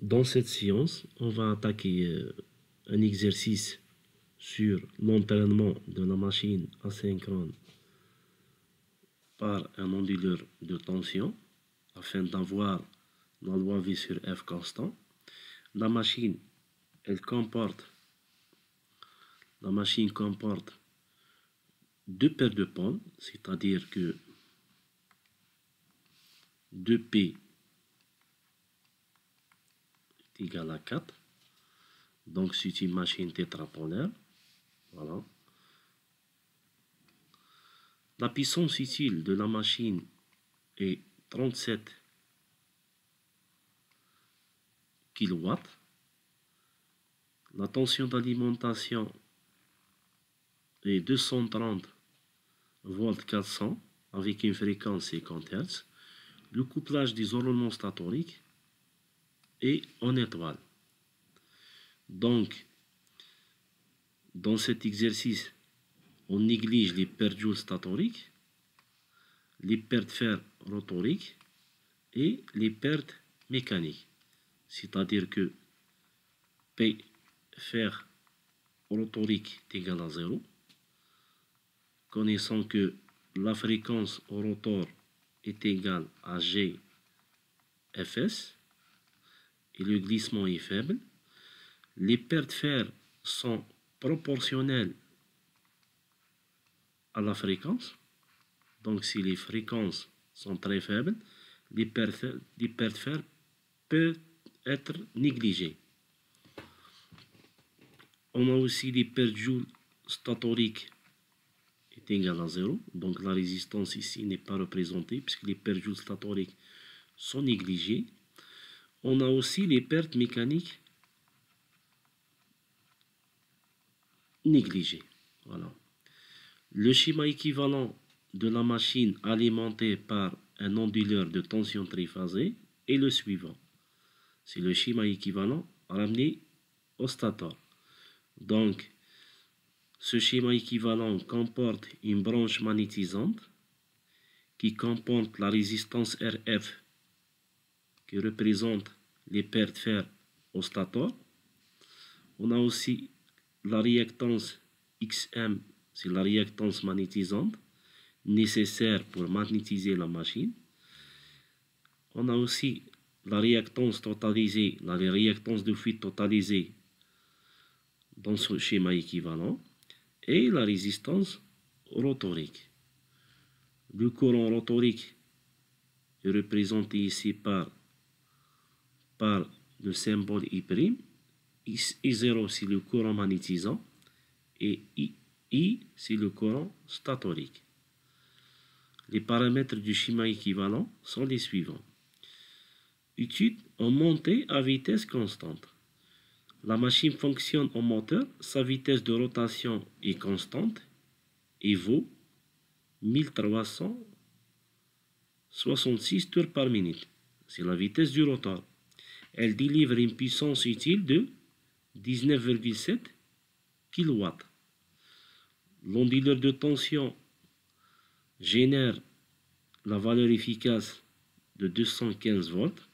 Dans cette séance, on va attaquer un exercice sur l'entraînement de la machine asynchrone par un onduleur de tension afin d'avoir la loi V sur F constant. La machine comporte deux paires de pôles, c'est-à-dire que 2P est égal à 4. Donc c'est une machine tétrapolaire. Voilà. La puissance utile de la machine est 37 kW. La tension d'alimentation est 230 volts 400 avec une fréquence 50 Hz. Le couplage des roulements statoriques est en étoile. Donc, dans cet exercice, on néglige les pertes joules statoriques, les pertes fer rotoriques et les pertes mécaniques. C'est-à-dire que P fer rotorique est égal à 0. Connaissant que la fréquence au rotor est égale à G Fs et le glissement est faible. Les pertes fer sont proportionnelles à la fréquence. Donc si les fréquences sont très faibles, les pertes fer peuvent être négligées. On a aussi les pertes joules statoriques est égale à 0. Donc la résistance ici n'est pas représentée puisque les pertes joules statoriques sont négligées. On a aussi les pertes mécaniques négligées. Voilà. Le schéma équivalent de la machine alimentée par un onduleur de tension triphasé est le suivant. C'est le schéma équivalent ramené au stator. Donc, ce schéma équivalent comporte une branche magnétisante qui comporte la résistance RF qui représente les pertes fer au stator. On a aussi la réactance XM, c'est la réactance magnétisante nécessaire pour magnétiser la machine. On a aussi la réactance totalisée, la réactance de fuite totalisée dans ce schéma équivalent et la résistance rotorique. Le courant rotorique est représenté ici par le symbole I'. I0 c'est le courant magnétisant et I c'est le courant statorique. Les paramètres du schéma équivalent sont les suivants. Étude en montée à vitesse constante. La machine fonctionne en moteur, sa vitesse de rotation est constante et vaut 1366 tours par minute. C'est la vitesse du rotor. Elle délivre une puissance utile de 19,7 kW. L'onduleur de tension génère la valeur efficace de 215 volts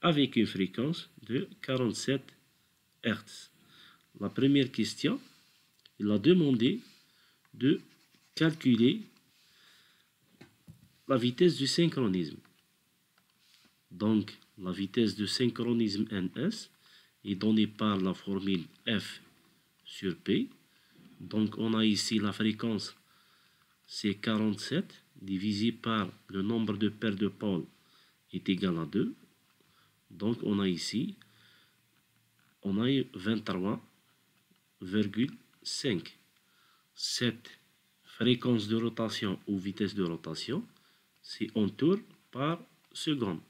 avec une fréquence de 47 Hz. La première question, il a demandé de calculer la vitesse du synchronisme. Donc, la vitesse de synchronisme NS est donnée par la formule F sur P. Donc, on a ici la fréquence, c'est 47 divisé par le nombre de paires de pôles est égal à 2. Donc, on a ici, on a 23,5. Cette fréquence de rotation ou vitesse de rotation, c'est en tours par seconde.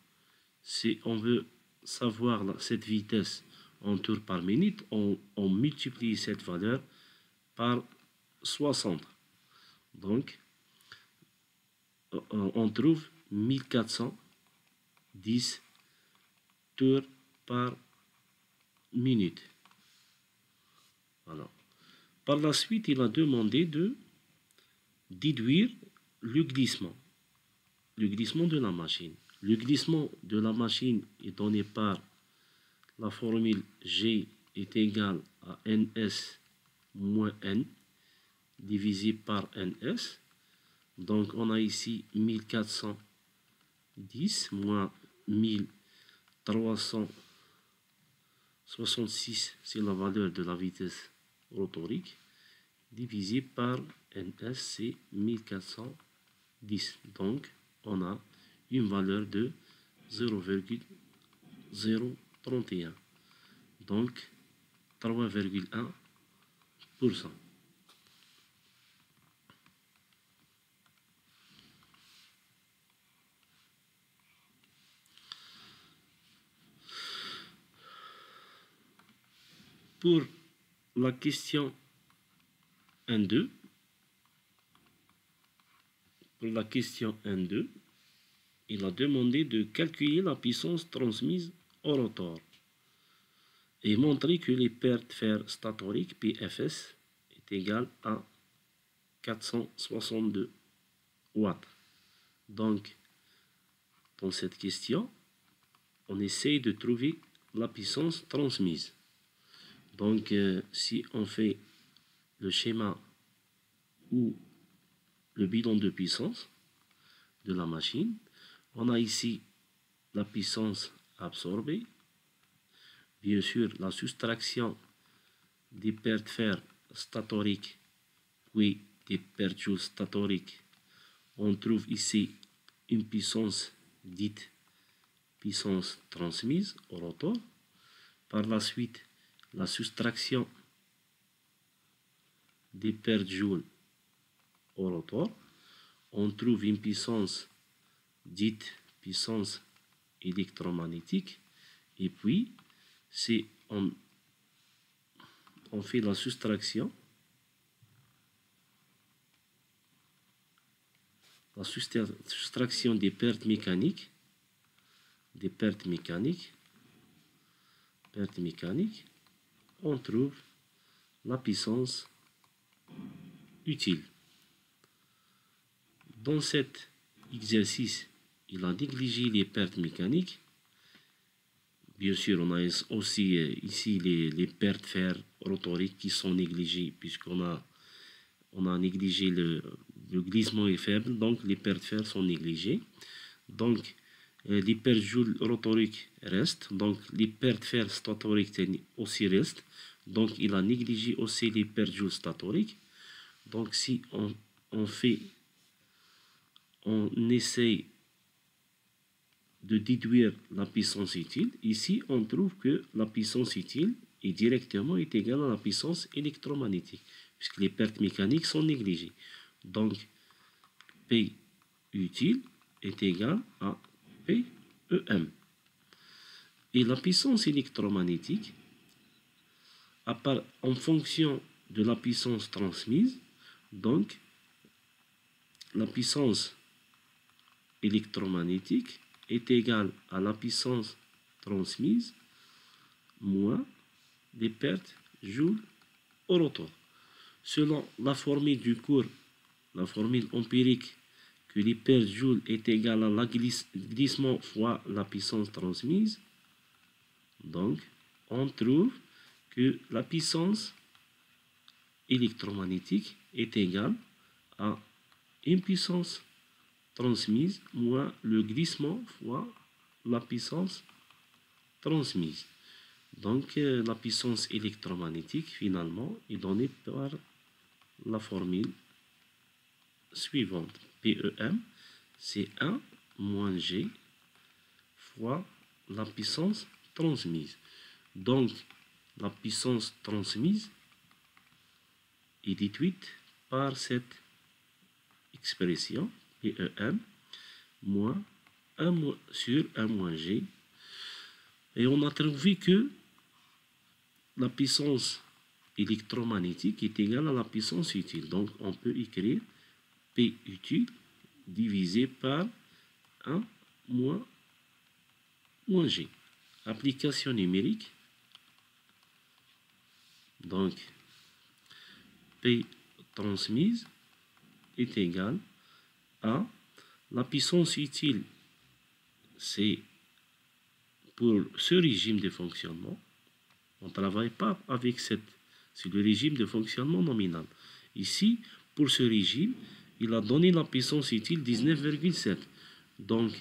Si on veut savoir cette vitesse en tours par minute, on multiplie cette valeur par 60. Donc, on trouve 1410 tours par minute. Voilà. Par la suite, il a demandé de déduire le glissement de la machine. Le glissement de la machine est donné par la formule G est égale à ns moins n divisé par ns. Donc on a ici 1410 moins 1366, c'est la valeur de la vitesse rotorique, divisé par ns, c'est 1410. Donc on a une valeur de 0,031. Donc 3,1%. Pour la question 1.2, il a demandé de calculer la puissance transmise au rotor et montrer que les pertes fer statoriques PFS est égale à 462 watts. Donc, dans cette question, on essaye de trouver la puissance transmise. Donc, si on fait le schéma ou le bilan de puissance de la machine, on a ici la puissance absorbée, bien sûr la soustraction des pertes fer statoriques puis des pertes joules statoriques. On trouve ici une puissance dite puissance transmise au rotor. Par la suite, la soustraction des pertes joules au rotor. On trouve une puissance dite puissance électromagnétique. Et puis, si on fait la soustraction, des pertes mécaniques, on trouve la puissance utile. Dans cet exercice, il a négligé les pertes mécaniques. Bien sûr, on a aussi ici les pertes fer rotoriques qui sont négligées puisqu'on a négligé le glissement est faible, donc les pertes fer sont négligées. Donc, les pertes joules rotoriques restent, donc les pertes fer statoriques aussi restent. Donc, il a négligé aussi les pertes joules statoriques. Donc, si on essaye de déduire la puissance utile, ici on trouve que la puissance utile est directement égale à la puissance électromagnétique, puisque les pertes mécaniques sont négligées. Donc, P utile est égal à PEM. Et la puissance électromagnétique, en fonction de la puissance transmise, donc la puissance électromagnétique est égale à la puissance transmise moins des pertes joules au rotor. Selon la formule du cours, la formule empirique, que les pertes joules est égale à la glissement fois la puissance transmise, donc on trouve que la puissance électromagnétique est égale à une puissance transmise moins le glissement fois la puissance transmise. Donc la puissance électromagnétique finalement est donnée par la formule suivante. PEM, c'est 1 moins G fois la puissance transmise. Donc la puissance transmise est déduite par cette expression PEM moins 1 sur 1 moins G. Et on a trouvé que la puissance électromagnétique est égale à la puissance utile. Donc on peut écrire P utile divisé par 1 moins G. Application numérique. Donc P transmise est égale à la puissance utile, c'est pour ce régime de fonctionnement, on ne travaille pas avec 7. C'est le régime de fonctionnement nominal. Ici, pour ce régime, il a donné la puissance utile 19,7. Donc,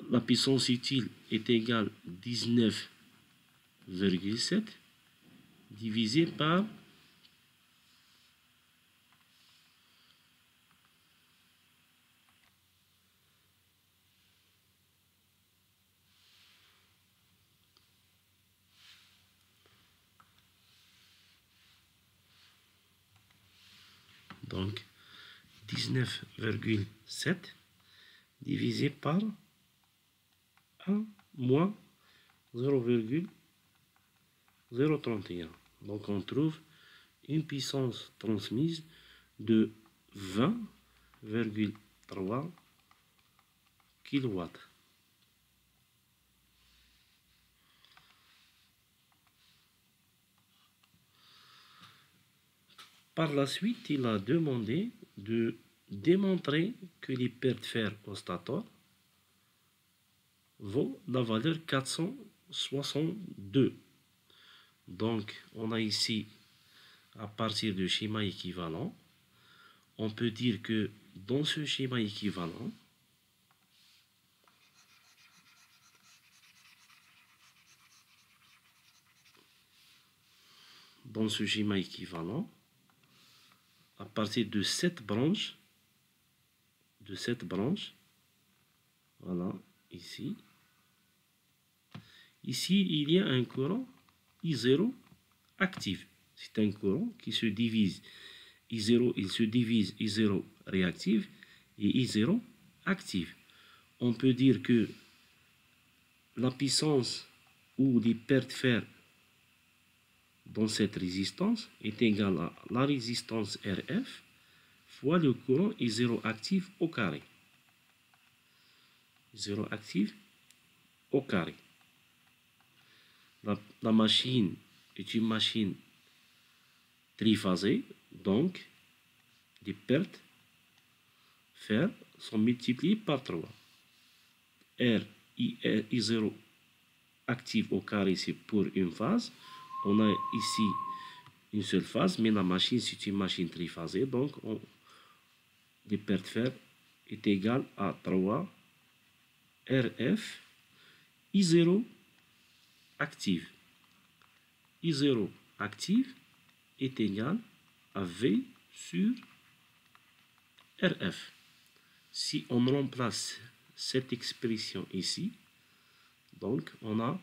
la puissance utile est égale à 19,7 divisé par donc 19,7 divisé par 1 moins 0,031. Donc on trouve une puissance transmise de 20,3 kW. Par la suite, il a demandé de démontrer que les paires de fer au stator vaut la valeur 462. Donc, on a ici, à partir du schéma équivalent, on peut dire que dans ce schéma équivalent, à partir de cette branche, voilà, ici, il y a un courant I0 actif. C'est un courant qui se divise. I0, il se divise I0 réactif et I0 actif. On peut dire que la puissance ou les pertes de fer dans cette résistance est égale à la résistance RF fois le courant I0 actif au carré. I0 actif au carré. La machine est une machine triphasée, donc les pertes fer sont multipliées par 3. I0 actif au carré, c'est pour une phase. On a ici une seule phase, mais la machine, c'est une machine triphasée, donc les pertes fer est égal à 3 RF I0 active. I0 active est égal à V sur RF. Si on remplace cette expression ici, donc on a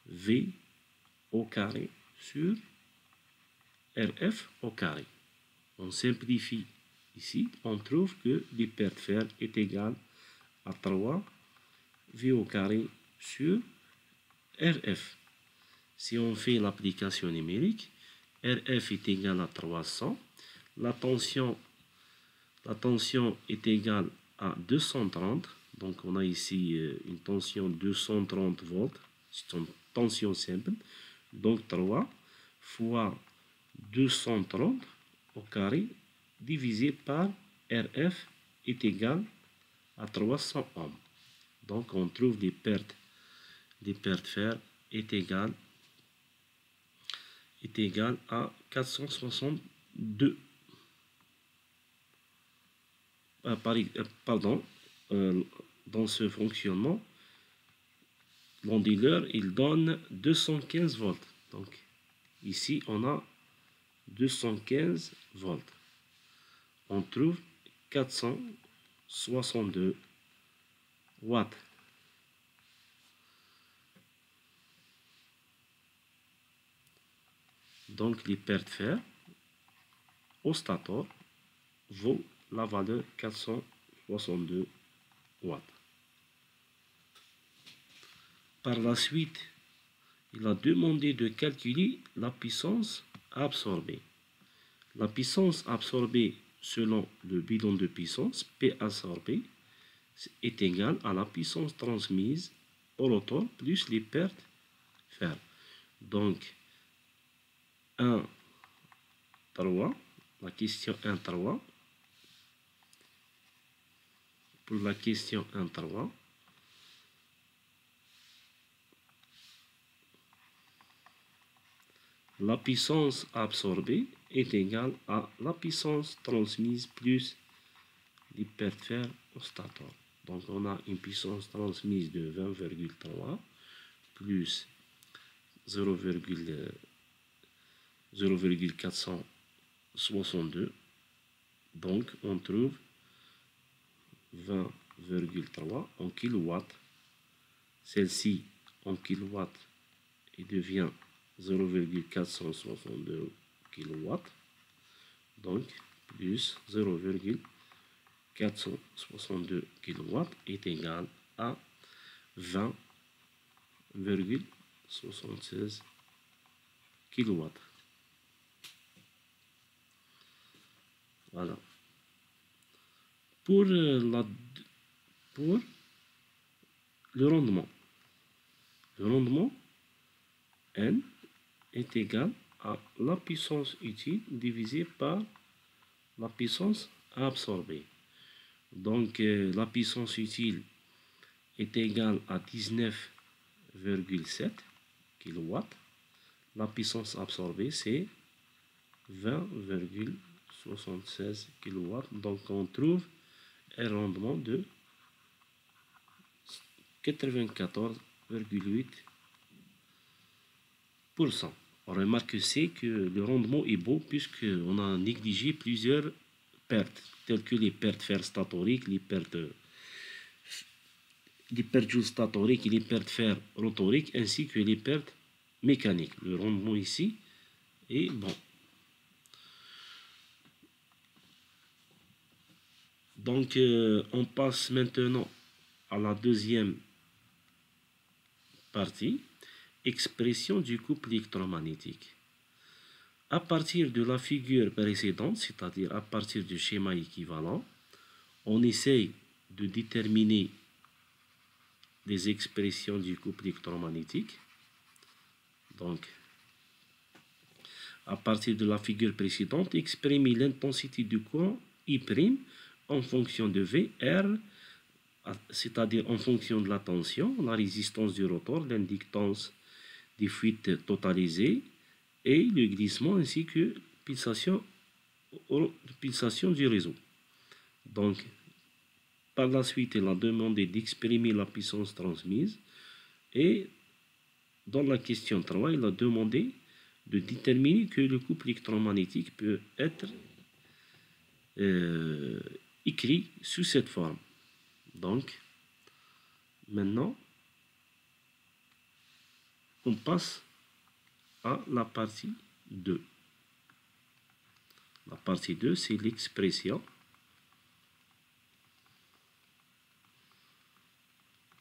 V au carré sur RF au carré. On simplifie ici, on trouve que les pertes fer est égal à 3 V au carré sur RF. Si on fait l'application numérique, RF est égal à 300. La tension est égale à 230. Donc on a ici une tension 230 volts. C'est une tension simple. Donc 3 fois 230 au carré divisé par RF est égal à 300 ohms. Donc on trouve les pertes fer est égal à 462. Dans ce fonctionnement, l'onduleur il donne 215 volts. Donc ici on a 215 volts. On trouve 462 watts. Donc les pertes fer au stator vaut la valeur 462 watts. Par la suite, il a demandé de calculer la puissance absorbée. La puissance absorbée selon le bilan de puissance, P absorbé, est égale à la puissance transmise au rotor plus les pertes fer. Donc, 1,3, la question 1,3, pour la question 1,3, la puissance absorbée est égale à la puissance transmise plus l'hypertfer au stator. Donc on a une puissance transmise de 20,3 plus 0,462. Donc on trouve 20,3 en kilowatts. Celle-ci en kilowatts, il devient 0,462 kilowatts. Donc plus 0,462 kilowatts est égal à 20,76 kilowatts. Voilà. Pour le rendement, N est égal à la puissance utile divisée par la puissance absorbée. Donc la puissance utile est égale à 19,7 kW. La puissance absorbée c'est 20,76 kW. Donc on trouve un rendement de 94,8%. On remarque que le rendement est beau puisqu'on a négligé plusieurs pertes, telles que les pertes fer statoriques, les pertes joules statoriques et les pertes fer rotoriques, ainsi que les pertes mécaniques. Le rendement ici est bon. Donc on passe maintenant à la deuxième partie, expression du couple électromagnétique. À partir de la figure précédente, c'est-à-dire à partir du schéma équivalent, on essaye de déterminer les expressions du couple électromagnétique. Donc, à partir de la figure précédente, exprimer l'intensité du courant I' en fonction de VR, c'est-à-dire en fonction de la tension, la résistance du rotor, l'inductance des fuites totalisées et le glissement ainsi que pulsation du réseau. Donc, par la suite, il a demandé d'exprimer la puissance transmise et dans la question 3, il a demandé de déterminer que le couple électromagnétique peut être écrit sous cette forme. Donc, maintenant, on passe à la partie 2. La partie 2, c'est l'expression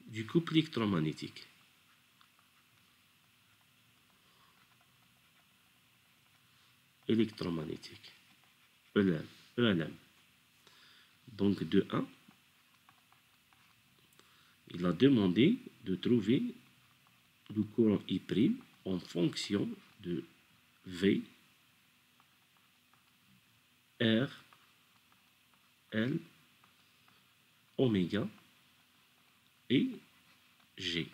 du couple électromagnétique. ELM. Donc de 1, il a demandé de trouver le courant I' en fonction de V, R, L, oméga et G.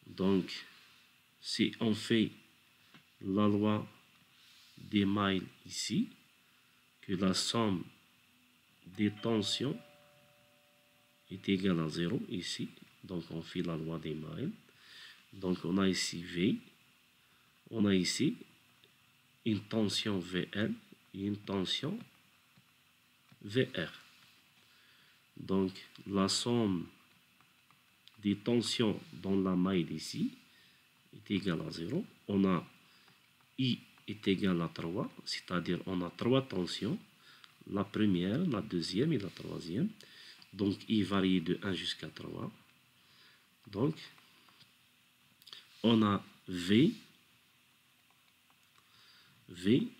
Donc, si on fait la loi des miles ici, que la somme des tensions est égale à 0 ici, donc on fait la loi des miles. Donc on a ici V, on a ici une tension VL et une tension VR. Donc la somme des tensions dans la maille ici est égale à 0. On a I est égal à 3, c'est-à-dire on a 3 tensions, la première, la deuxième et la troisième. Donc I varie de 1 jusqu'à 3. Donc on a V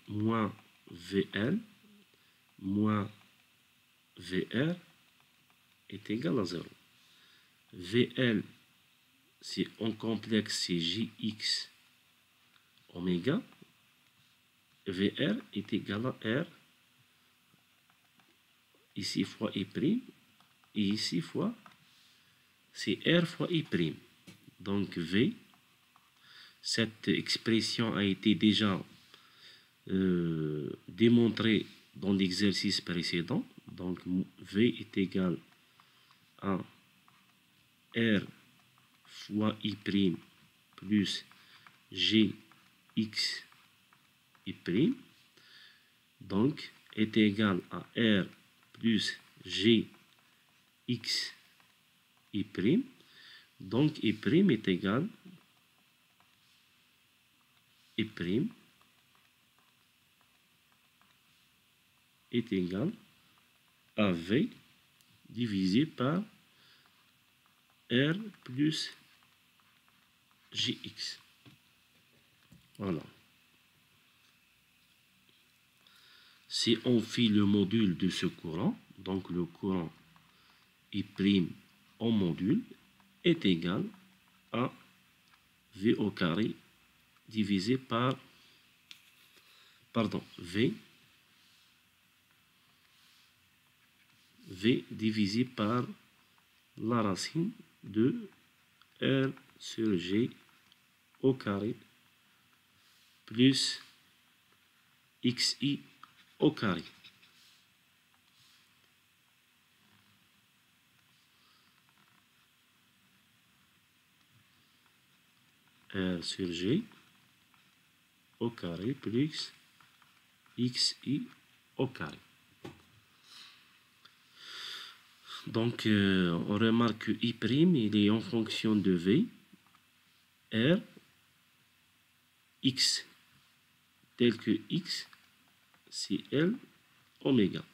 moins VL moins VR est égal à 0. VL, c'est en complexe, c'est JX oméga. VR est égal à R, ici fois I', et ici c'est R fois I'. Donc V, cette expression a été déjà démontrée dans l'exercice précédent. Donc V est égal à R fois I' plus Gx I', donc est égal à R plus Gx I'. Donc I' est égal I' est égal à V divisé par R plus Gx. Voilà. Si on fait le module de ce courant, donc le courant I' en module est égal à V au carré divisé par, pardon, V divisé par la racine de R sur G au carré plus xi au carré. R sur G au carré plus xi au carré. Donc, on remarque que I' il est en fonction de V, R, X, tel que X, c'est L oméga.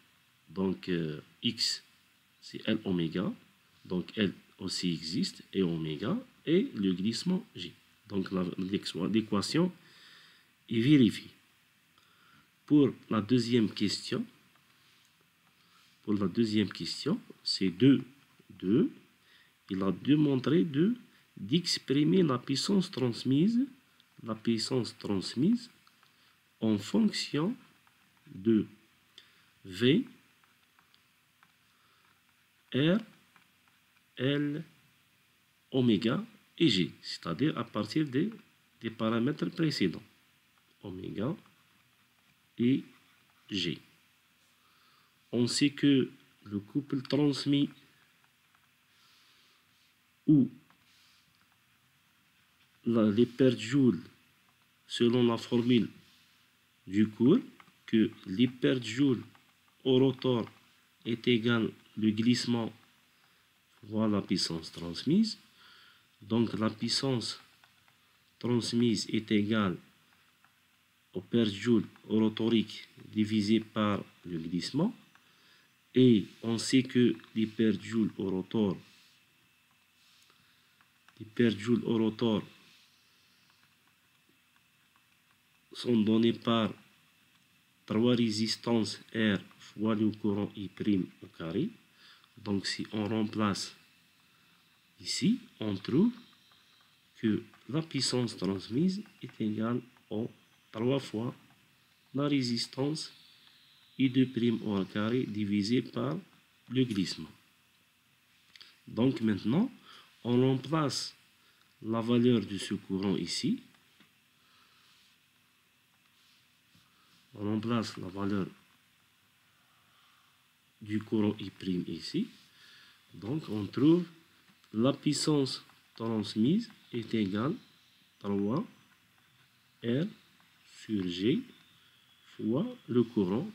Donc, X, c'est L oméga. Donc, L aussi existe, et oméga, et le glissement G. Donc, l'équation est vérifiée. Pour la deuxième question, c'est 2. Il a démontré d'exprimer la puissance transmise en fonction de V, R, L, oméga et G, c'est-à-dire à partir des paramètres précédents, oméga et G. On sait que le couple transmis ou les pertes joules, selon la formule du cours, que les pertes joules au rotor est égal le glissement fois la puissance transmise. Donc la puissance transmise est égale aux pertes joules rotoriques divisé par le glissement. Et on sait que les pertes joules au rotor sont données par 3 résistances R fois le courant I' au carré. Donc si on remplace ici, on trouve que la puissance transmise est égale à 3 fois la résistance I' au carré divisé par le glissement. Donc maintenant, on remplace la valeur de ce courant ici. On remplace la valeur du courant I' ici. Donc on trouve la puissance transmise est égale à 3 R sur G fois le courant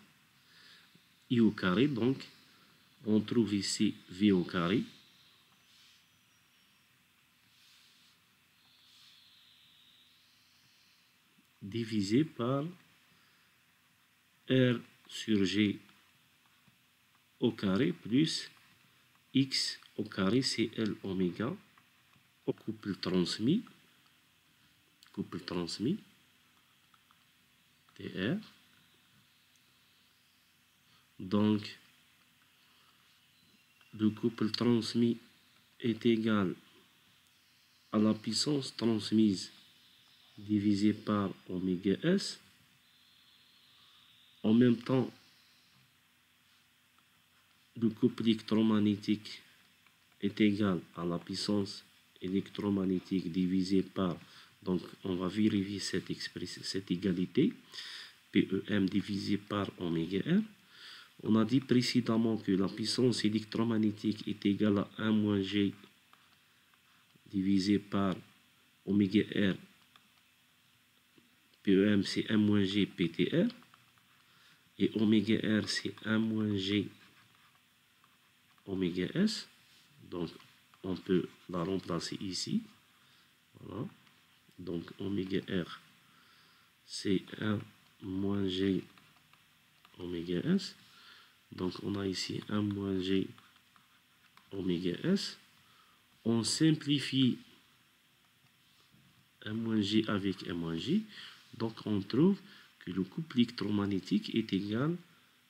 I au carré. Donc on trouve ici V au carré divisé par R sur G au carré plus X au carré, c'est L oméga au couple transmis TR. Donc le couple transmis est égal à la puissance transmise divisé par oméga S. En même temps, le couple électromagnétique est égal à la puissance électromagnétique divisé par Donc, on va vérifier cette égalité. PEM divisé par oméga R. On a dit précédemment que la puissance électromagnétique est égale à 1 moins G divisé par oméga R. PEM, c'est 1 moins G PTR. Et oméga R, c'est 1 moins G oméga S. Donc, on peut la remplacer ici. Voilà. Donc, oméga R, c'est 1 moins G oméga S. Donc, on a ici 1 moins G oméga S. On simplifie 1 moins G avec 1 moins G. Donc, on trouve que le couple électromagnétique est égal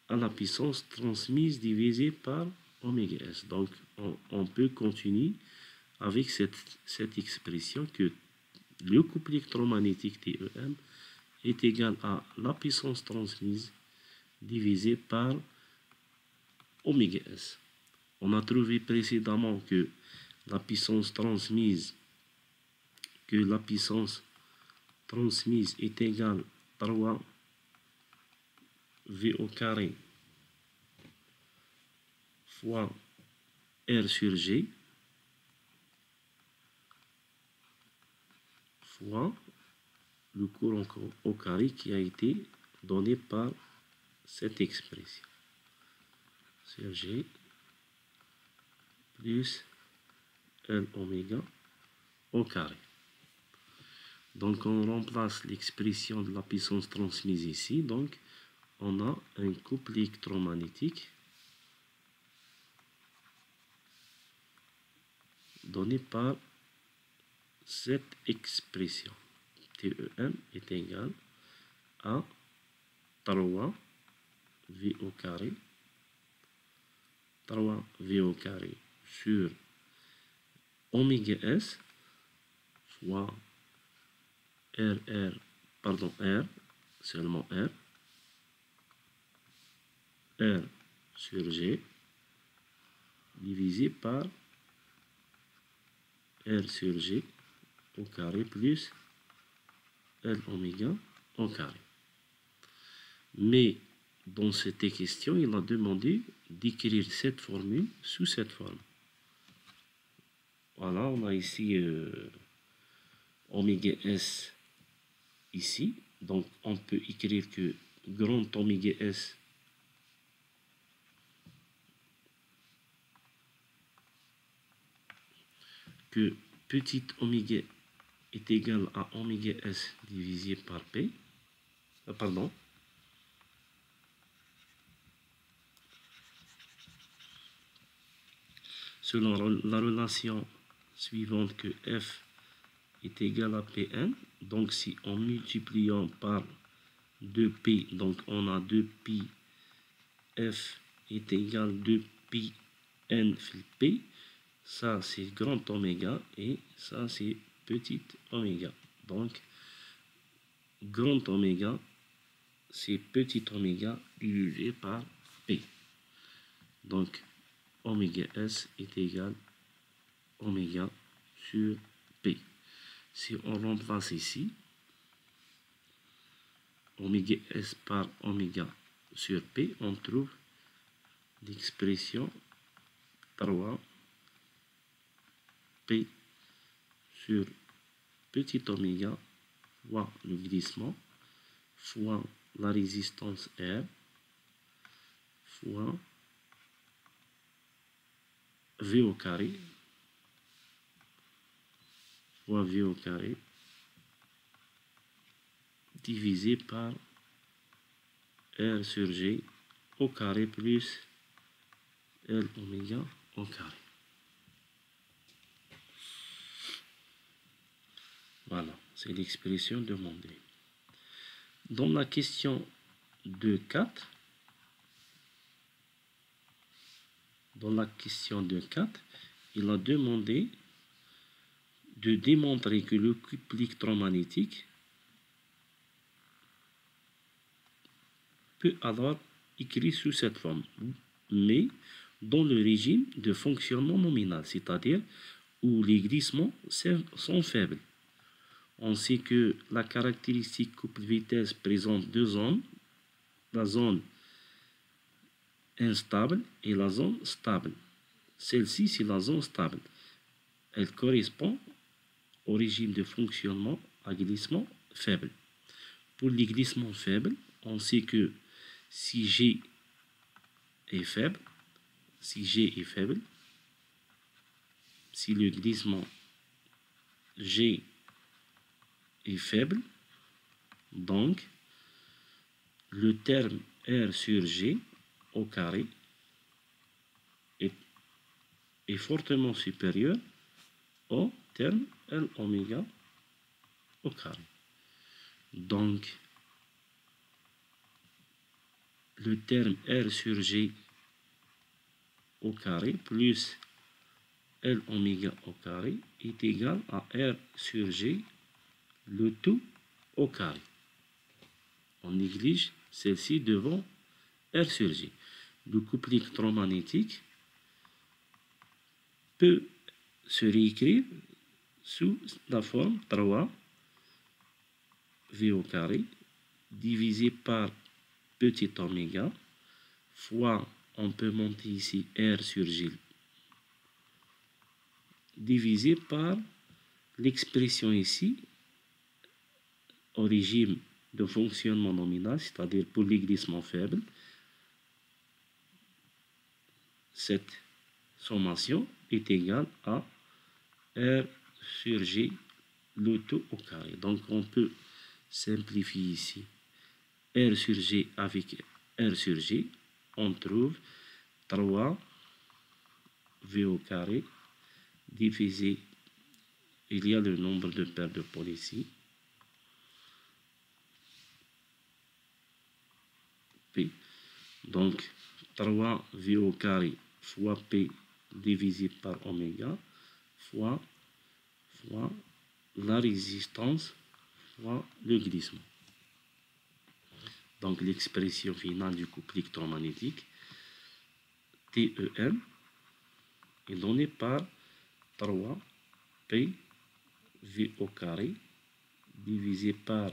à la puissance transmise divisée par oméga S. Donc, on peut continuer avec cette expression que le couple électromagnétique TEM est égal à la puissance transmise divisée par oméga S. On a trouvé précédemment que la puissance transmise est égale à 3 V au carré fois R sur G fois le courant au carré qui a été donné par cette expression. Sur G plus L oméga au carré. Donc on remplace l'expression de la puissance transmise ici. Donc on a un couple électromagnétique donné par cette expression. TEM est égal à 3 V au carré, 3 V au carré sur oméga S fois R, seulement R sur G divisé par R sur G au carré plus L oméga au carré. Mais dans cette question, il a demandé d'écrire cette formule sous cette forme. Voilà, on a ici oméga S ici. Donc, on peut écrire que grand oméga S que petit oméga est égal à oméga S divisé par P. Pardon. Selon la relation suivante que F est égal à Pn. Donc, si en multipliant par 2P, donc on a 2Pi, F est égal à 2Pi N fil P. Ça, c'est grand oméga et ça, c'est petit oméga. Donc, grand oméga, c'est petit oméga divisé par P. Donc, oméga S est égal à oméga sur P. Si on remplace ici, oméga S par oméga sur P, on trouve l'expression 3 P sur petit oméga fois le glissement fois la résistance R fois V au carré fois V au carré divisé par R sur G au carré plus L oméga au carré. Voilà, c'est l'expression demandée. Dans la question 2.4, il a demandé de démontrer que le couple électromagnétique peut alors écrire sous cette forme, mais dans le régime de fonctionnement nominal, c'est-à-dire où les glissements sont faibles. On sait que la caractéristique couple-vitesse présente deux zones, la zone instable et la zone stable. Celle-ci, c'est la zone stable. Elle correspond au régime de fonctionnement à glissement faible. Pour les glissements faibles, on sait que si G est faible, si le glissement G est faible, donc le terme R sur G au carré est fortement supérieur au terme L oméga au carré. Donc, le terme R sur G au carré plus L oméga au carré est égal à R sur G, le tout au carré. On néglige celle-ci devant R sur G. Le couple électromagnétique peut se réécrire sous la forme 3 V au carré divisé par petit oméga fois, on peut monter ici R sur G divisé par l'expression ici au régime de fonctionnement nominal, c'est-à-dire pour les glissements faibles. Cette sommation est égale à R sur G, le tout au carré. Donc on peut simplifier ici R sur G avec R sur G. On trouve 3 V au carré divisé, il y a le nombre de paires de pôles ici, P. Donc 3 V au carré fois P divisé par oméga fois la résistance fois le glissement. Donc l'expression finale du couple électromagnétique TEM est donnée par 3 P V au carré divisé par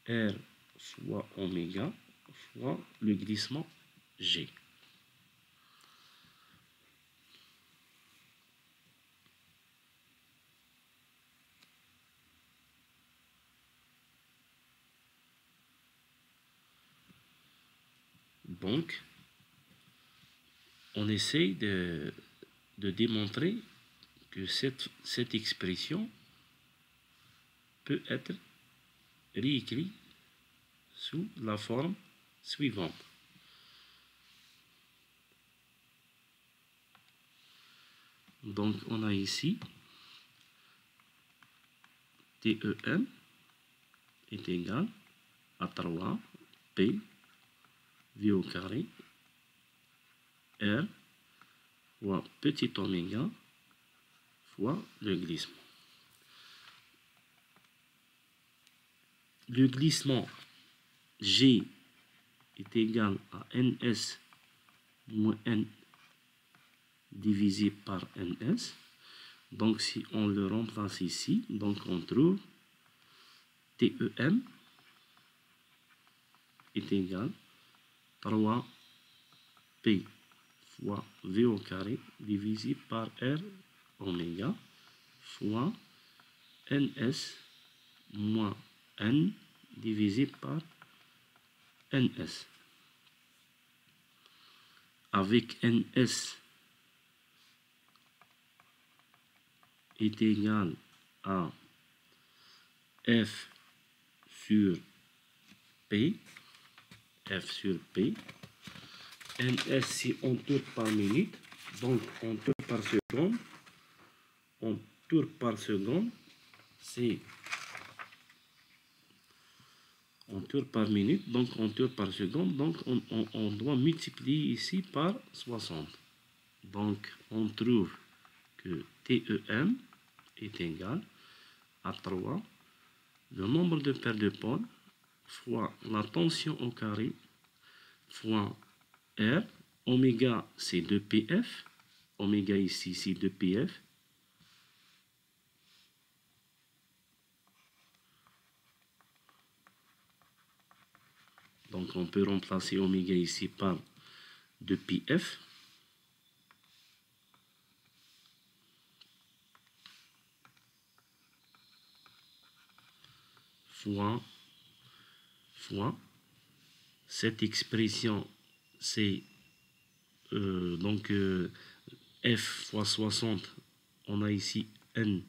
R fois oméga fois le glissement G. Donc, on essaye de démontrer que cette expression peut être réécrite sous la forme suivante. Donc, on a ici TEM est égal à 3 P V au carré R fois petit oméga fois le glissement. Le glissement G est égal à NS moins N divisé par NS. Donc si on le remplace ici, donc on trouve TEM est égal à 3 P fois V au carré divisé par R oméga fois NS moins N divisé par NS. Avec NS est égal à F sur P, NS c'est en tours par minute, donc en tours par seconde, c'est en tours par minute, donc en tours par seconde, donc on doit multiplier ici par 60. Donc on trouve que TEM est égal à 3, le nombre de paires de pôles, fois la tension au carré, fois R, oméga c'est 2PF, oméga ici c'est 2PF, Donc on peut remplacer oméga ici par 2πf fois cette expression, c'est donc f fois 60, on a ici n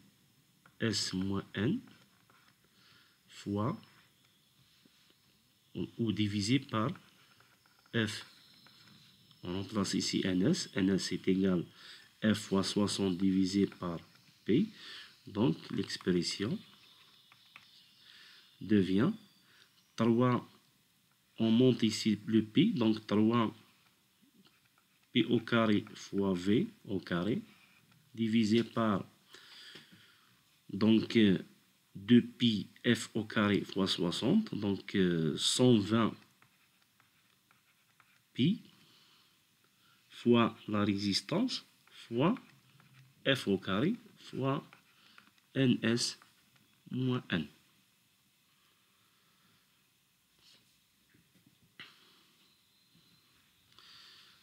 s moins n fois ou divisé par f. On remplace ici ns. Ns est égal f fois 60 divisé par p. Donc l'expression devient 3, on monte ici le pi, donc 3 p au carré fois v au carré divisé par donc 2pi f au carré fois 60, donc 120 pi fois la résistance fois f au carré fois ns moins n.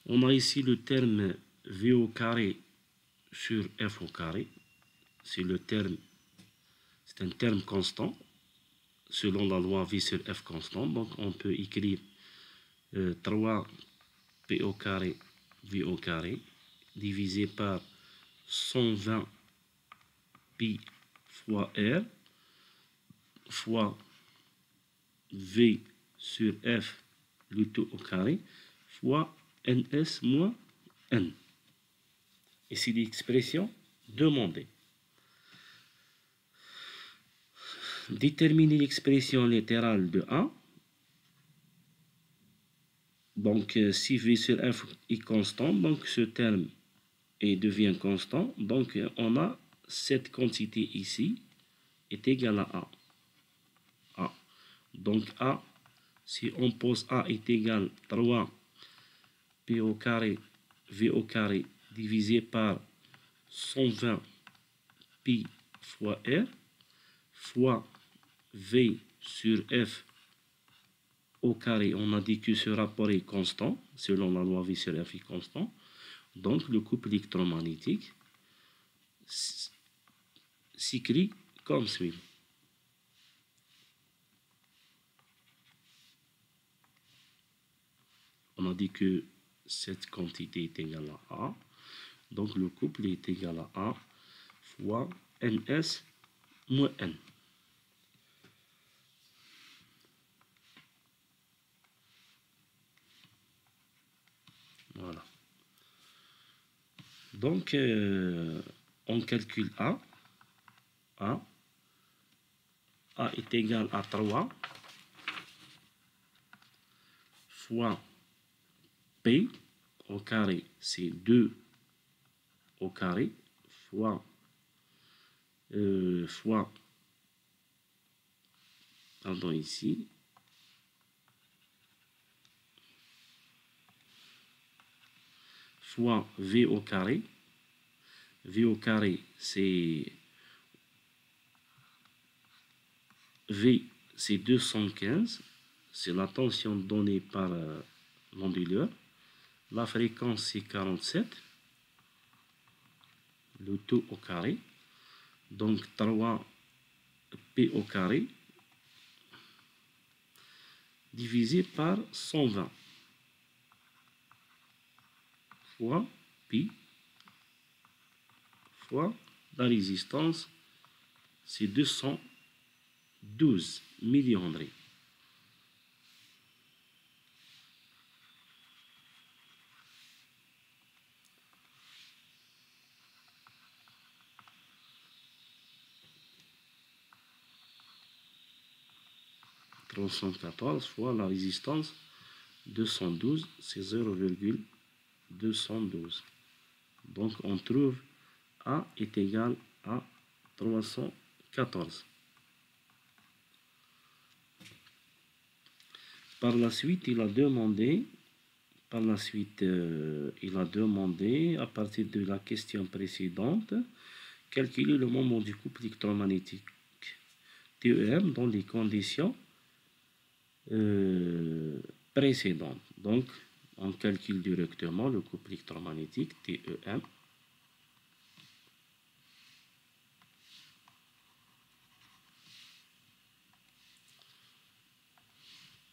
On a ici le terme v au carré sur f au carré. C'est un terme constant selon la loi v sur f constant. Donc on peut écrire 3 p au carré v au carré divisé par 120 pi fois r fois v sur f le tout au carré fois ns moins n. Et c'est l'expression demandée. Déterminer l'expression littérale de A. Donc si v sur f est constant, donc ce terme devient constant. Donc on a cette quantité ici est égale à A. Donc A, si on pose A est égal 3 p au carré v au carré divisé par 120 pi fois r fois v sur f au carré. On a dit que ce rapport est constant selon la loi v sur f est constant. Donc le couple électromagnétique s'écrit comme suit. On a dit que cette quantité est égale à A. Donc le couple est égal à A fois ns moins n. Voilà. Donc on calcule A. A est égal à 3 fois P au carré, c'est 2 au carré, fois pardon, ici, fois V au carré. V au carré, c'est V, c'est 215, c'est la tension donnée par l'onduleur. La fréquence, c'est 47, le tout au carré. Donc 3 P au carré divisé par 120 fois pi fois la résistance, c'est 212 millihenry. Fois la résistance 212, c'est 0,212. Donc on trouve A est égal à 314. Par la suite, il a demandé, à partir de la question précédente, calculer le moment du couple électromagnétique TEM dans les conditions précédente. Donc, on calcule directement le couple électromagnétique TEM.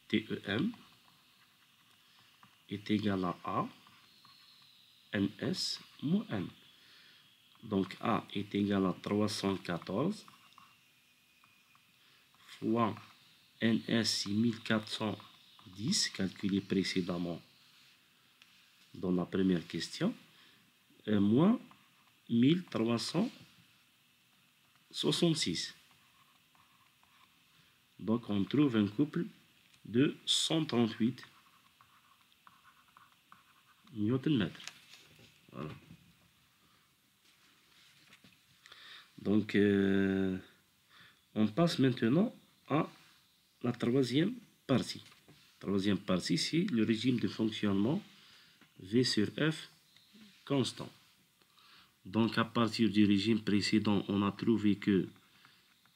TEM est égal à A NS moins N. Donc A est égal à 314 fois NS 6410, calculé précédemment dans la première question, moins 1366. Donc on trouve un couple de 138 Nm. Voilà. Donc on passe maintenant à la troisième partie. Troisième partie, c'est le régime de fonctionnement V sur F constant. Donc à partir du régime précédent, on a trouvé que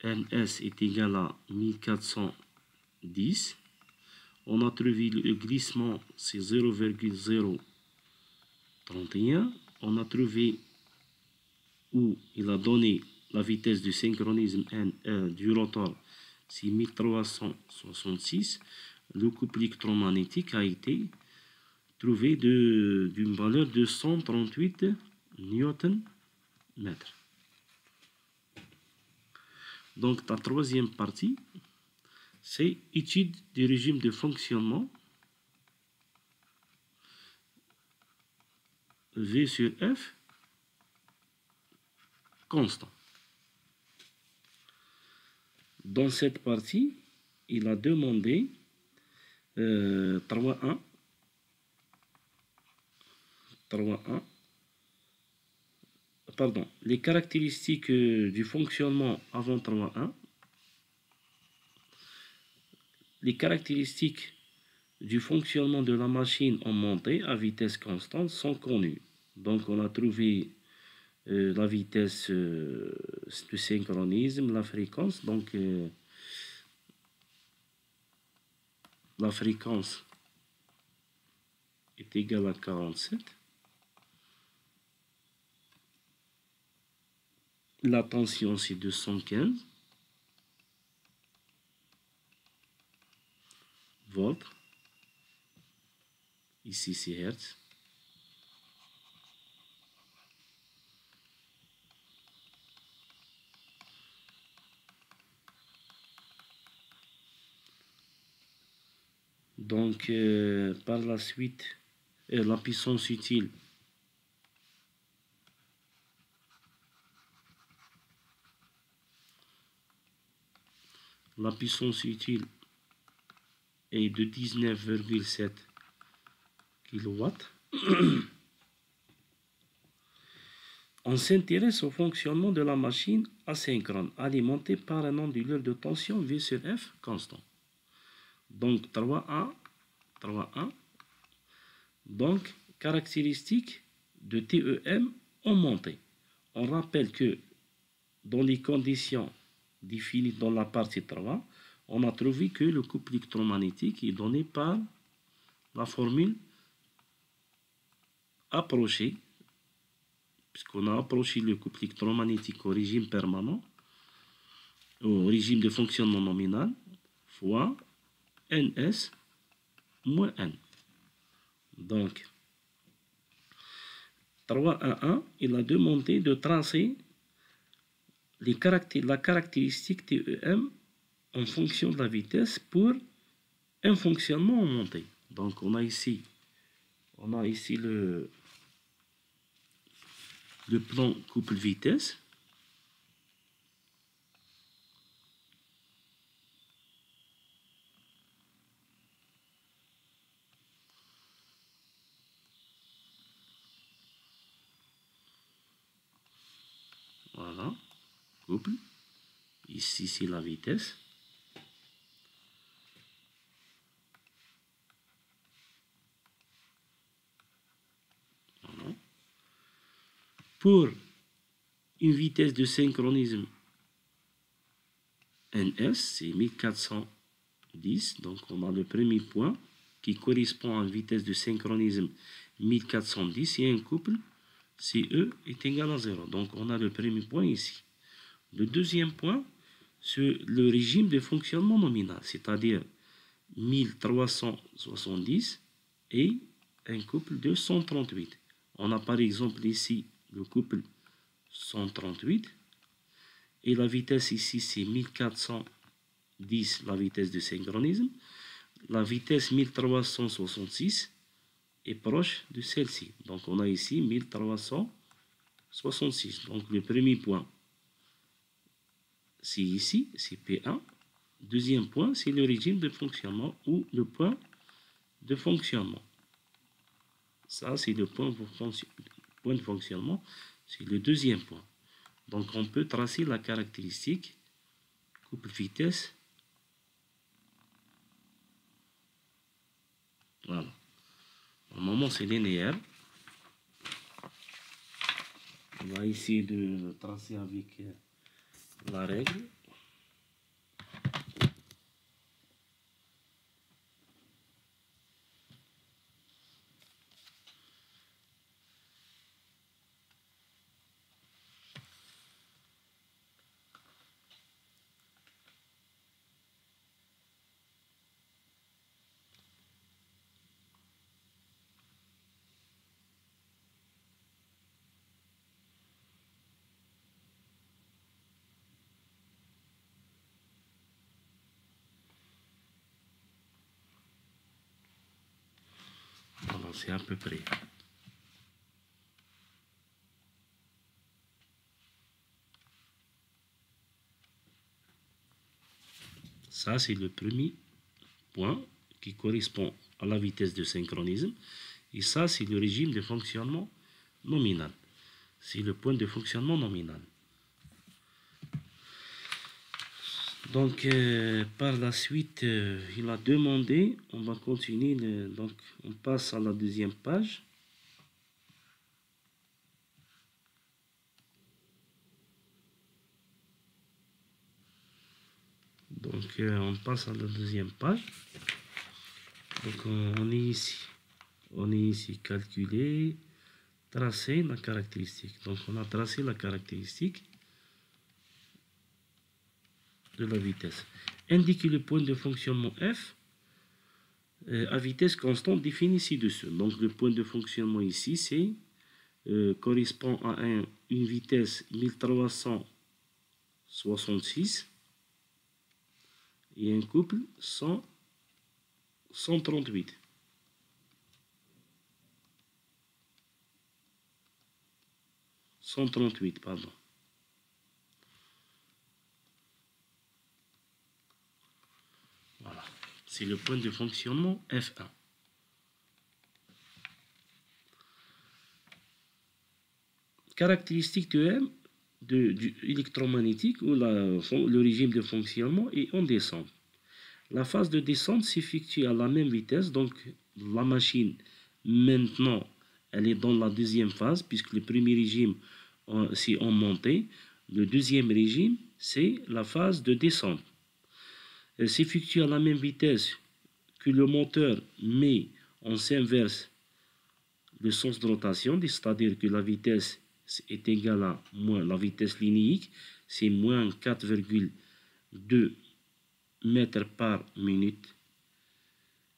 NS est égal à 1410. On a trouvé le glissement, c'est 0,031. On a trouvé où il a donné la vitesse du synchronisme du rotor, c'est 1366. Le couple électromagnétique a été trouvé d'une valeur de 138 Nm. Donc la troisième partie, c'est étude du régime de fonctionnement V sur F constant. Dans cette partie, il a demandé 3.1 pardon, les caractéristiques du fonctionnement avant 3.1. Les caractéristiques du fonctionnement de la machine en montée à vitesse constante sont connues. Donc on a trouvé la vitesse du synchronisme, la fréquence. Donc la fréquence est égale à 47. La tension, c'est 215 volts. Ici, c'est Hertz. Donc, par la suite, la puissance utile est de 19,7 kW. On s'intéresse au fonctionnement de la machine asynchrone alimentée par un onduleur de tension V sur F constant. Donc 3.1. Donc caractéristique de TEM en montée. On rappelle que dans les conditions définies dans la partie 3, on a trouvé que le couple électromagnétique est donné par la formule approchée, puisqu'on a approché le couple électromagnétique au régime permanent, au régime de fonctionnement nominal, fois NS moins N. Donc, 3.1, il a demandé de tracer la caractéristique TEM en fonction de la vitesse pour un fonctionnement en montée. Donc, on a ici le plan couple vitesse. Voilà, couple. Ici, c'est la vitesse. Voilà. Pour une vitesse de synchronisme NS, c'est 1410 10. Donc on a le premier point qui correspond à une vitesse de synchronisme 1410 et un couple si E est égal à 0. Donc on a le premier point ici. Le deuxième point, c'est le régime de fonctionnement nominal, c'est-à-dire 1370 et un couple de 138. On a par exemple ici le couple 138 et la vitesse ici c'est 1410, la vitesse de synchronisme. La vitesse 1366 est proche de celle-ci. Donc on a ici 1366. Donc le premier point c'est ici, c'est P1. Deuxième point, c'est le régime de fonctionnement ou le point de fonctionnement. Ça, c'est le point de fonctionnement, c'est le deuxième point. Donc, on peut tracer la caractéristique couple vitesse. Voilà. Normalement, c'est linéaire. On va essayer de tracer avec la règle. Voilà, c'est à peu près. Ça, c'est le premier point qui correspond à la vitesse de synchronisme. Et ça, c'est le régime de fonctionnement nominal. C'est le point de fonctionnement nominal. Donc, par la suite, il a demandé, on va continuer, donc on passe à la deuxième page. Donc, on passe à la deuxième page. Donc, on est ici. On est ici, calculer, tracer la caractéristique. Donc, on a tracé la caractéristique de la vitesse. Indiquer le point de fonctionnement F à vitesse constante définie ci-dessous. Donc, le point de fonctionnement ici, c'est correspond à une vitesse 1366 et un couple 138. Pardon. Voilà. C'est le point de fonctionnement F1. Caractéristique de M du électromagnétique où le régime de fonctionnement est en descente. La phase de descente s'effectue à la même vitesse, donc la machine maintenant elle est dans la deuxième phase puisque le premier régime c'est en montée, le deuxième régime c'est la phase de descente. Elle s'effectue à la même vitesse que le moteur met en s'inverse le sens de rotation, c'est-à-dire que la vitesse est égale à moins la vitesse linéique, c'est moins 4,2 mètres par minute.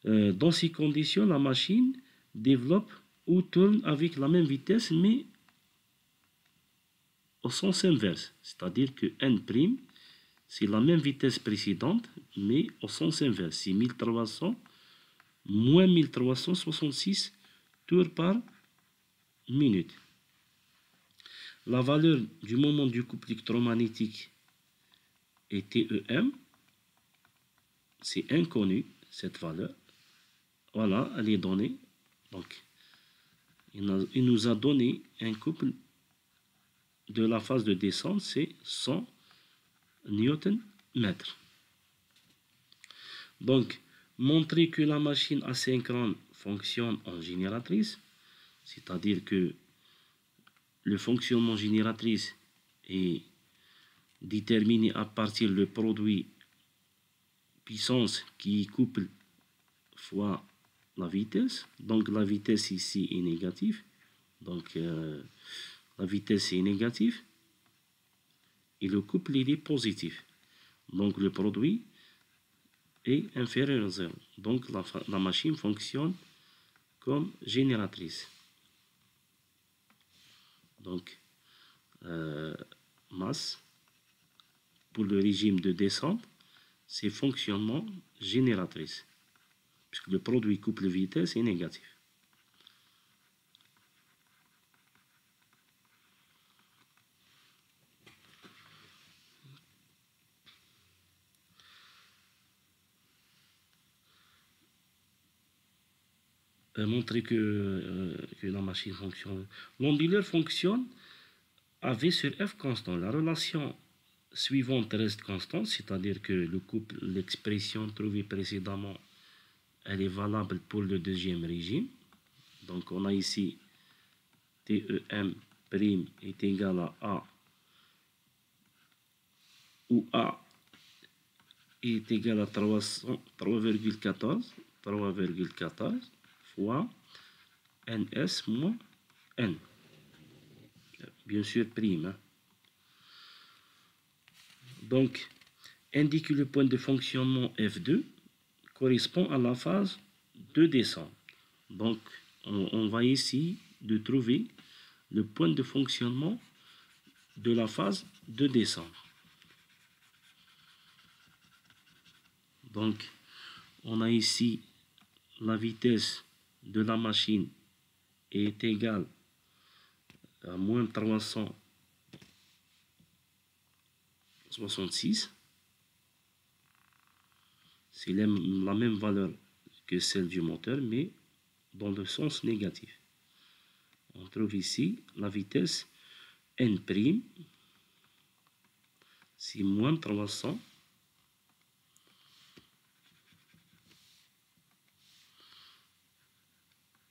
Dans ces conditions, la machine développe ou tourne avec la même vitesse, mais au sens inverse. C'est-à-dire que N', c'est la même vitesse précédente, mais au sens inverse. C'est 1300 moins 1366 tours par minute. La valeur du moment du couple électromagnétique est TEM. C'est inconnu, cette valeur. Voilà, elle est donnée. Donc, il nous a donné un couple de la phase de descente, c'est 100 Nm. Donc, montrer que la machine asynchrone fonctionne en génératrice, c'est-à-dire que le fonctionnement génératrice est déterminé à partir du produit puissance qui couple fois la vitesse. Donc la vitesse ici est négative. Donc la vitesse est négative. Et le couple il est positif. Donc le produit est inférieur à 0. Donc la machine fonctionne comme génératrice. Donc masse pour le régime de descente, c'est fonctionnement génératrice, puisque le produit couple vitesse est négatif. Montrer que la machine fonctionne. L'onduleur fonctionne à V sur F constant. La relation suivante reste constante, c'est-à-dire que le couple, l'expression trouvée précédemment, elle est valable pour le deuxième régime. Donc on a ici TEM' est égal à A, où A est égal à 3,14 fois NS moins N. Bien sûr, prime. Hein. Donc, indique le point de fonctionnement F2 correspond à la phase de descente. Donc, on va ici de trouver le point de fonctionnement de la phase de descente. Donc, on a ici la vitesse de la machine est égale à moins 366. C'est la même valeur que celle du moteur, mais dans le sens négatif. On trouve ici la vitesse N', c'est moins 300.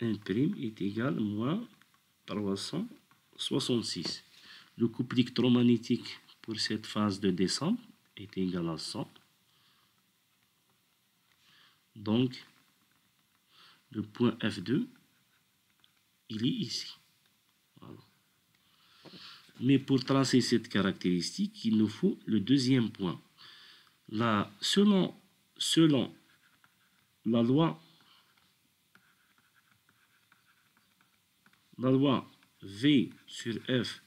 N' est égal à moins 366. Le couple électromagnétique pour cette phase de descente est égal à 100. Donc, le point F2, il est ici. Voilà. Mais pour tracer cette caractéristique, il nous faut le deuxième point. Là, selon la loi V sur F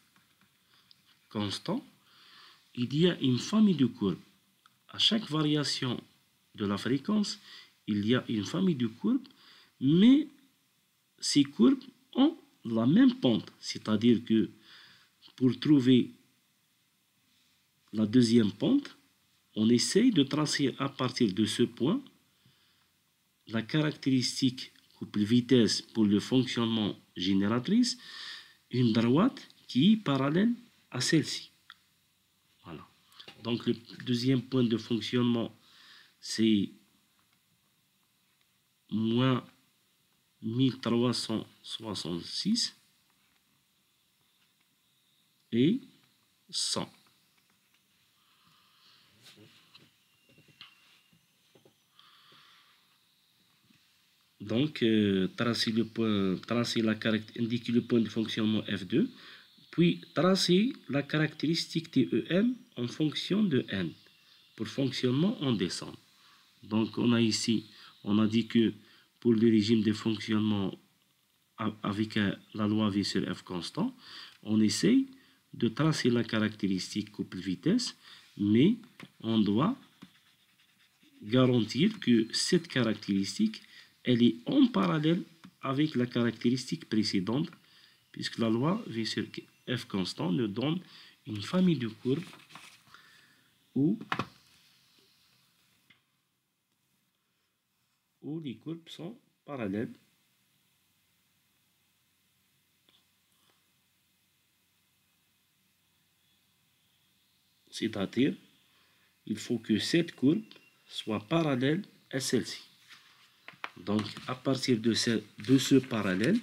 constant, il y a une famille de courbes. À chaque variation de la fréquence, il y a une famille de courbes, mais ces courbes ont la même pente. C'est-à-dire que pour trouver la deuxième pente, on essaye de tracer à partir de ce point la caractéristique couple vitesse pour le fonctionnement génératrice, une droite qui est parallèle à celle-ci. Voilà. Donc le deuxième point de fonctionnement, c'est moins 1366 et 100. Donc, indiquer le point de fonctionnement F2, puis tracer la caractéristique TEM en fonction de N, pour fonctionnement en descente. Donc, on a ici, on a dit que pour le régime de fonctionnement avec la loi V sur F constant, on essaye de tracer la caractéristique couple vitesse, mais on doit garantir que cette caractéristique elle est en parallèle avec la caractéristique précédente, puisque la loi V sur F constant nous donne une famille de courbes où les courbes sont parallèles. C'est-à-dire, il faut que cette courbe soit parallèle à celle-ci. Donc, à partir de ce parallèle,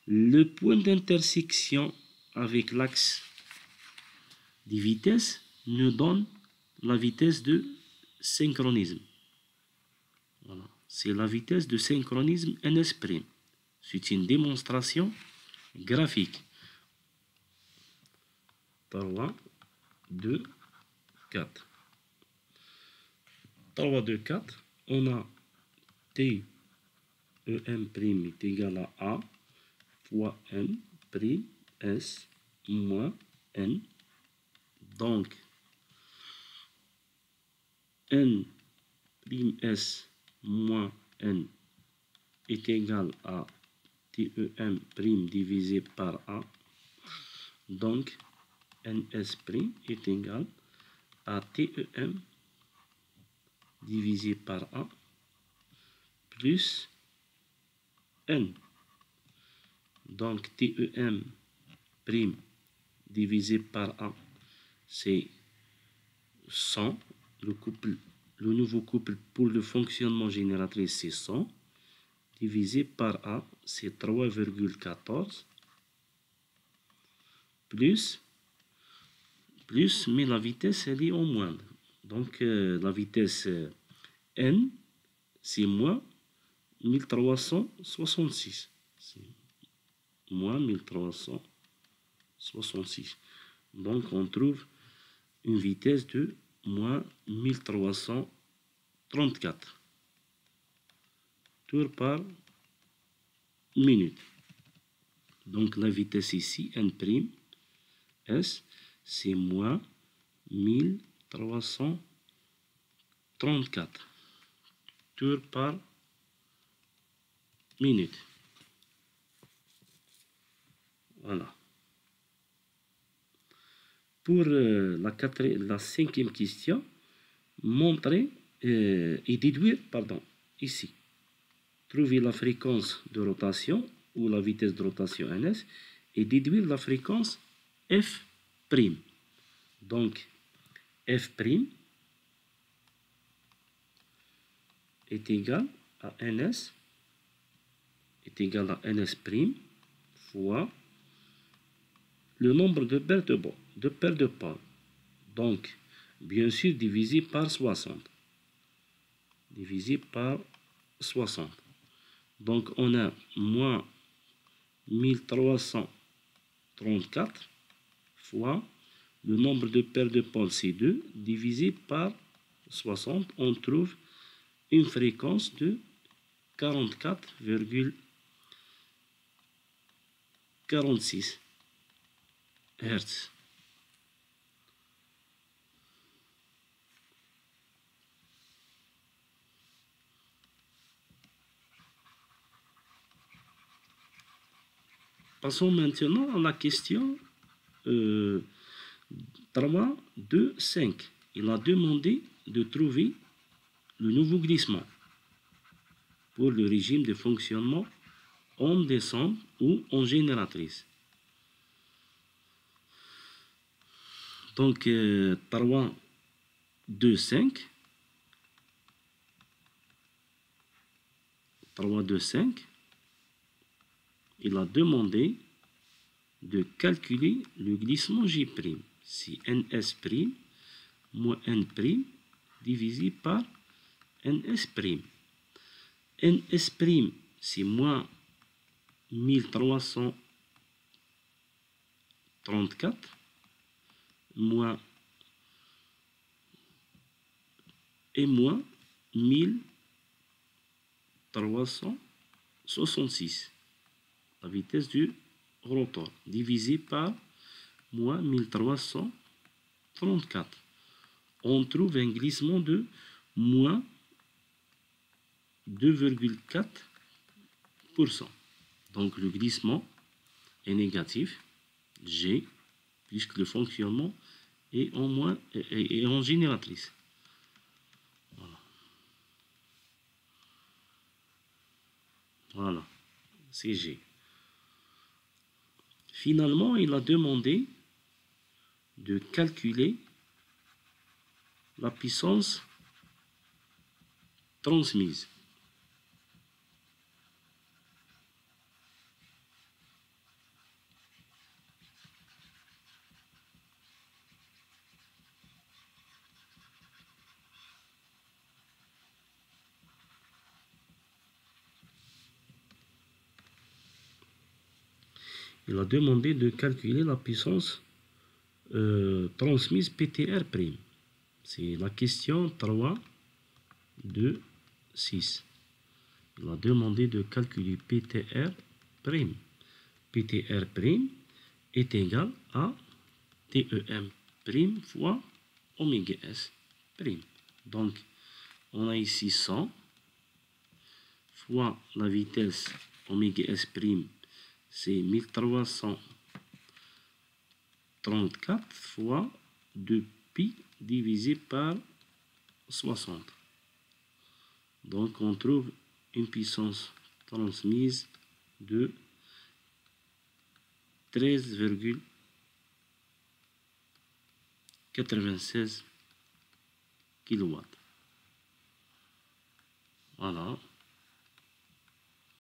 le point d'intersection avec l'axe des vitesses nous donne la vitesse de synchronisme. c'est la vitesse de synchronisme ns'. C'est une démonstration graphique. 3, 2, 4. 3, 2, 4. On a T EM' est égal à A fois N prime S moins N. Donc, N prime S moins N est égal à TEM' divisé par A. Donc, NS' est égal à TEM divisé par A plus N. Donc, TEM' divisé par A, c'est 100. Le nouveau couple pour le fonctionnement génératrice, c'est 100. Divisé par A, c'est 3,14. Plus, mais la vitesse, elle est en moindre. Donc, la vitesse N, c'est moins 1366. C'est moins 1366. Donc, on trouve une vitesse de moins 1334 tours par minute. Donc, la vitesse ici, N', S, c'est moins 1334 tours par minute. Voilà. Pour la cinquième question, montrer et déduire, ici. Trouver la fréquence de rotation ou la vitesse de rotation ns et déduire la fréquence f'. Donc, f' est égal à ns fois le nombre de paires de pôles. Donc, bien sûr, divisé par 60. Divisé par 60. Donc, on a moins 1334 fois le nombre de paires de pôles, c'est 2, divisé par 60. On trouve une fréquence de 44,46 Hz. Passons maintenant à la question 3, 2, 5. Il a demandé de trouver le nouveau glissement pour le régime de fonctionnement en descente ou en génératrice. Donc, 3, 2, 5. 3, 2, 5. Il a demandé de calculer le glissement J'. C'est NS' moins N' divisé par NS'. NS', c'est moins 1334 moins 1366. La vitesse du rotor divisé par moins 1334. On trouve un glissement de moins 2,4%. Donc le glissement est négatif, G, puisque le fonctionnement est en génératrice. Voilà, c'est G. Finalement, il a demandé de calculer la puissance transmise. Il a demandé de calculer la puissance transmise PTR'. C'est la question 3 de 6. Il a demandé de calculer PTR'. PTR' est égal à TEM' fois oméga S'. Donc, on a ici 100 fois la vitesse oméga S', c'est 1334 fois 2pi divisé par 60. Donc, on trouve une puissance transmise de 13,96 kW. Voilà.